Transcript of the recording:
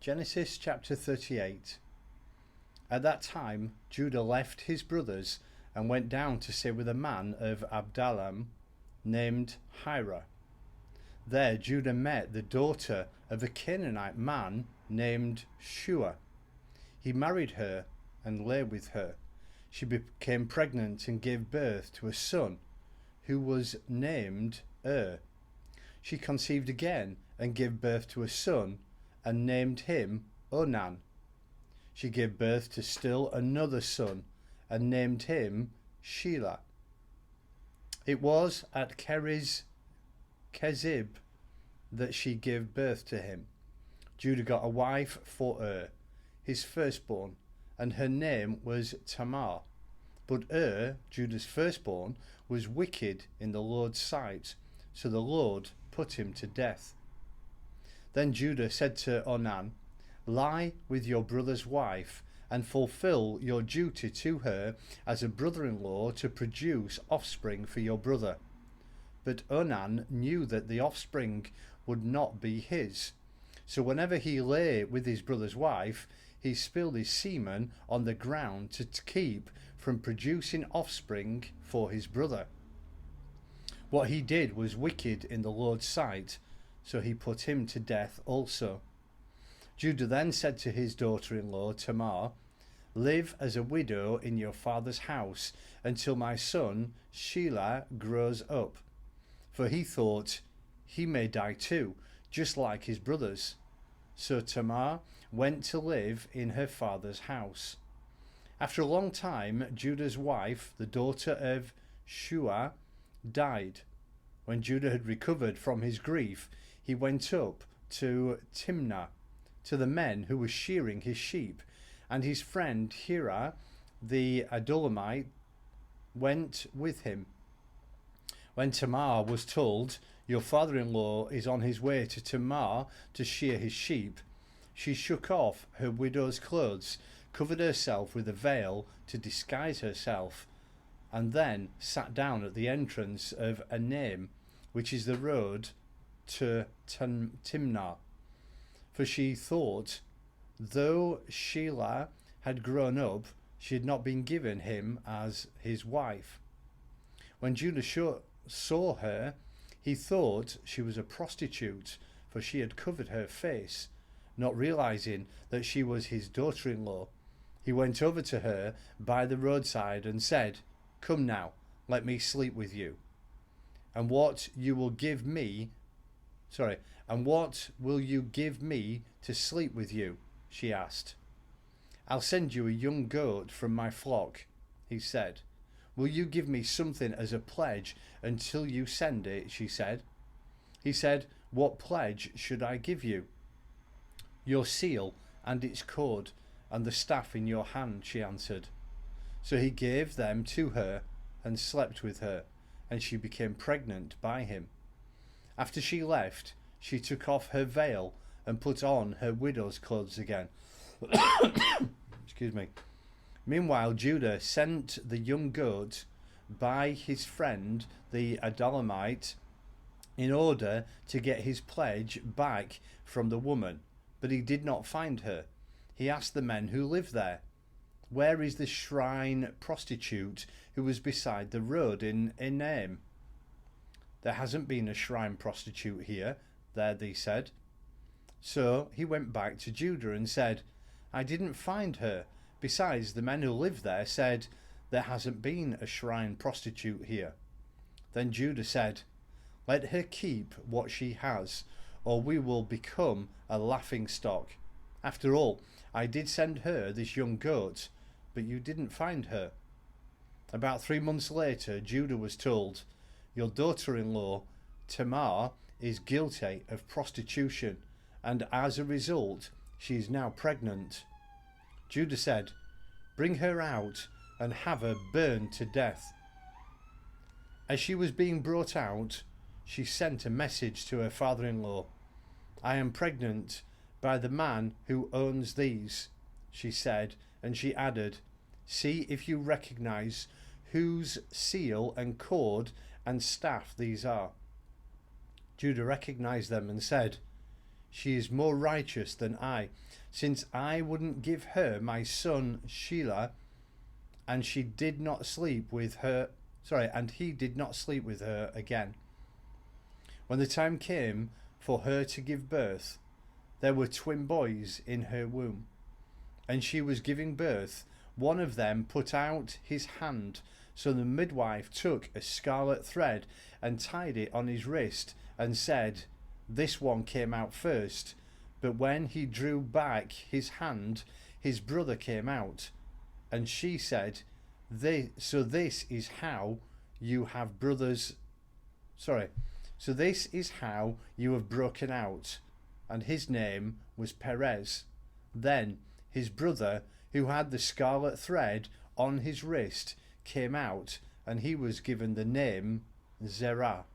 Genesis chapter 38. At that time Judah left his brothers and went down to stay with a man of Adullam named Hirah. There Judah met the daughter of a Canaanite man named Shua. He married her and lay with her. She became pregnant and gave birth to a son who was named She conceived again and gave birth to a son and named him Onan. She gave birth to still another son and named him Shelah. It was at Kezib that she gave birth to him. Judah got a wife for his firstborn, and her name was Tamar. But Judah's firstborn, was wicked in the Lord's sight, so the Lord put him to death. Then Judah said to Onan, "Lie with your brother's wife, and fulfill your duty to her as a brother-in-law to produce offspring for your brother." But Onan knew that the offspring would not be his. So whenever he lay with his brother's wife, he spilled his semen on the ground to keep from producing offspring for his brother. What he did was wicked in the Lord's sight, so he put him to death also. Judah then said to his daughter-in-law Tamar, "Live as a widow in your father's house until my son Shelah grows up." For he thought, he may die too, just like his brothers. So Tamar went to live in her father's house. After a long time, Judah's wife, the daughter of Shua, died. When Judah had recovered from his grief, he went up to Timnah, to the men who were shearing his sheep, and his friend Hirah the Adullamite went with him. When Tamar was told, "Your father-in-law is on his way to Tamar to shear his sheep," she shook off her widow's clothes, covered herself with a veil to disguise herself, and then sat down at the entrance of Enaim, which is the road to Timnah. For she thought, though Shelah had grown up, she had not been given him as his wife. When Judah saw her, he thought she was a prostitute, for she had covered her face. Not realizing that she was his daughter-in-law, he went over to her by the roadside and said, "Come now, let me sleep with you. And what will you give me to sleep with you?" she asked. "I'll send you a young goat from my flock," he said. "Will you give me something as a pledge until you send it?" she said. He said, "What pledge should I give you?" "Your seal and its cord and the staff in your hand," she answered. So he gave them to her and slept with her, and she became pregnant by him. After she left, she took off her veil and put on her widow's clothes again. Excuse me. Meanwhile, Judah sent the young goat by his friend the Adullamite in order to get his pledge back from the woman, but he did not find her. He asked the men who lived there, "Where is the shrine prostitute who was beside the road in Enaim?" "There hasn't been a shrine prostitute here," they said. So he went back to Judah and said, "I didn't find her. Besides, the men who lived there said, 'There hasn't been a shrine prostitute here.'" Then Judah said, "Let her keep what she has, or we will become a laughingstock. After all, I did send her this young goat, but you didn't find her." About 3 months later, Judah was told, "Your daughter-in-law, Tamar, is guilty of prostitution, and as a result, she is now pregnant." Judah said, "Bring her out and have her burned to death." As she was being brought out, she sent a message to her father-in-law. "I am pregnant by the man who owns these," she said, and she added, "See if you recognize whose seal and cord and staff these are." Judah recognized them and said, she is more righteous than I, since I wouldn't give her my son Shelah, and she did not sleep with her. And he did not sleep with her again. When the time came for her to give birth, there were twin boys in her womb, and she was giving birth. One of them put out his hand, so the midwife took a scarlet thread and tied it on his wrist and said, "This one came out first." But when he drew back his hand, his brother came out. And she said, So this is how you have broken out. And his name was Perez. Then his brother, who had the scarlet thread on his wrist, came out, and he was given the name Zerah.